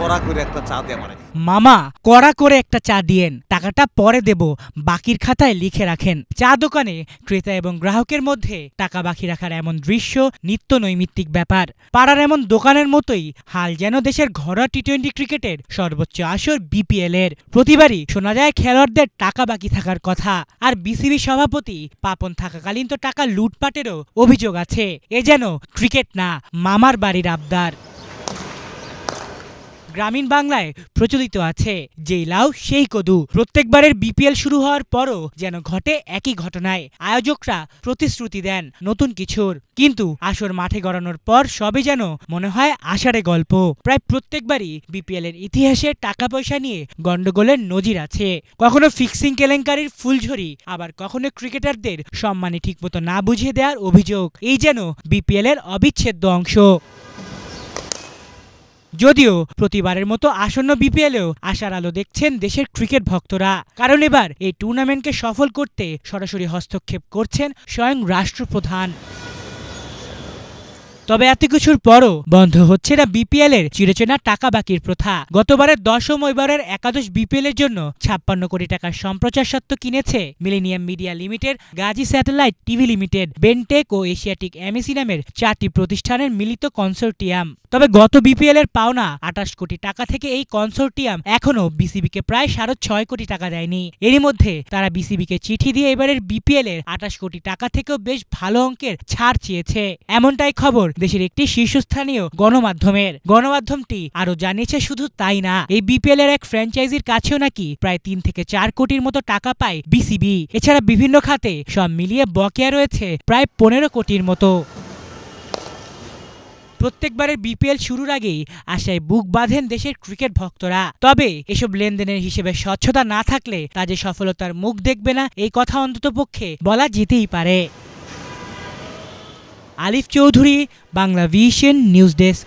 কড়া করে একটা চা দিয়ে আমারে। মামা কড়া করে একটা চা দিয়েন, টাকাটা পরে দেব, বাকির খাতায় লিখে রাখেন। চা দোকানে ক্রেতা এবং গ্রাহকের মধ্যে টাকা বাকি রাখার এমন দৃশ্য নিত্য নৈমিত্তিক ব্যাপার। পাড়ার এমন দোকানের মতোই হাল যেন দেশের ঘরোয়া টি-20 ক্রিকেটের সর্বোচ্চ আসর বিপিএল এর। প্রতিবারই শোনা যায় খেলোয়াড়দের টাকা বাকি থাকার কথা, আর বিসিবি সভাপতি পাপন থাকাকালীন তো টাকা লুটপাটেরও অভিযোগ আছে। এ যেন ক্রিকেট না, মামার বাড়ির আবদার। গ্রামীণ বাংলায় প্রচলিত আছে যেই লাউ সেই কদু। প্রত্যেকবারের বিপিএল শুরু হওয়ার পরও যেন ঘটে একই ঘটনায়। আয়োজকরা প্রতিশ্রুতি দেন নতুন কিছুর, কিন্তু আসর মাঠে গড়ানোর পর সবই যেন মনে হয় আষাঢ়ে গল্প। প্রায় প্রত্যেকবারই বিপিএল এর ইতিহাসে টাকা পয়সা নিয়ে গন্ডগোলের নজির আছে। কখনো ফিক্সিং কেলেঙ্কারির ফুলঝড়ি, আবার কখনো ক্রিকেটারদের সম্মানে ঠিকমতো না বুঝিয়ে দেওয়ার অভিযোগ। এই যেন বিপিএল এর অবিচ্ছেদ্য অংশ। যদিও প্রতিবারের মতো আসন্ন বিপিএলেও আশার আলো দেখছেন দেশের ক্রিকেট ভক্তরা, কারণ এবার এই টুর্নামেন্টকে সফল করতে সরাসরি হস্তক্ষেপ করছেন স্বয়ং রাষ্ট্রপ্রধান। তবে এত কিছুর পরও বন্ধ হচ্ছে না বিপিএল এর চিরচেনা টাকা বাকির প্রথা। গতবারের 10ম এবারের একাদশ বিপিএল এর জন্য 56 কোটি টাকার সম্প্রচার স্বত্ব কিনেছে Millennium Media Limited, Gazi satellite TV limited, Bentech ও এশিয়াটিক এমএসি নামের 4টি প্রতিষ্ঠানের মিলিত কনসোর্টিয়াম। তবে গত বিপিএল এর পাওনা 28 কোটি টাকা থেকে এই কনসোর্টিয়াম এখনও বিসিবিকে প্রায় 6.5 কোটি টাকা দেয়নি। এরই মধ্যে তারা বিসিবিকে চিঠি দিয়ে এবারের বিপিএল এর 28 কোটি টাকা থেকেও বেশ ভালো অঙ্কের ছাড় চেয়েছে। এমনটাই খবর দেশের একটি শীর্ষস্থানীয় গণমাধ্যমটি আরো জানিয়েছে। শুধু তাই না, এই বিপিএল এর এক ফ্র্যাঞ্চাইজির কাছেও নাকি প্রায় 3 থেকে 4 কোটির মতো টাকা পায় বিসিবি। এছাড়া বিভিন্ন খাতে সব মিলিয়ে বকেয়া রয়েছে প্রায় 15 কোটির মতো। প্রত্যেকবারের বিপিএল শুরুর আগেই আশায় বুক বাঁধেন দেশের ক্রিকেট ভক্তরা। তবে এসব লেনদেনের হিসেবে স্বচ্ছতা না থাকলে তা যে সফলতার মুখ দেখবে না, এই কথা অন্ততপক্ষে বলা যেতেই পারে। আলিফ Chowdhury, Bangla vision news desk.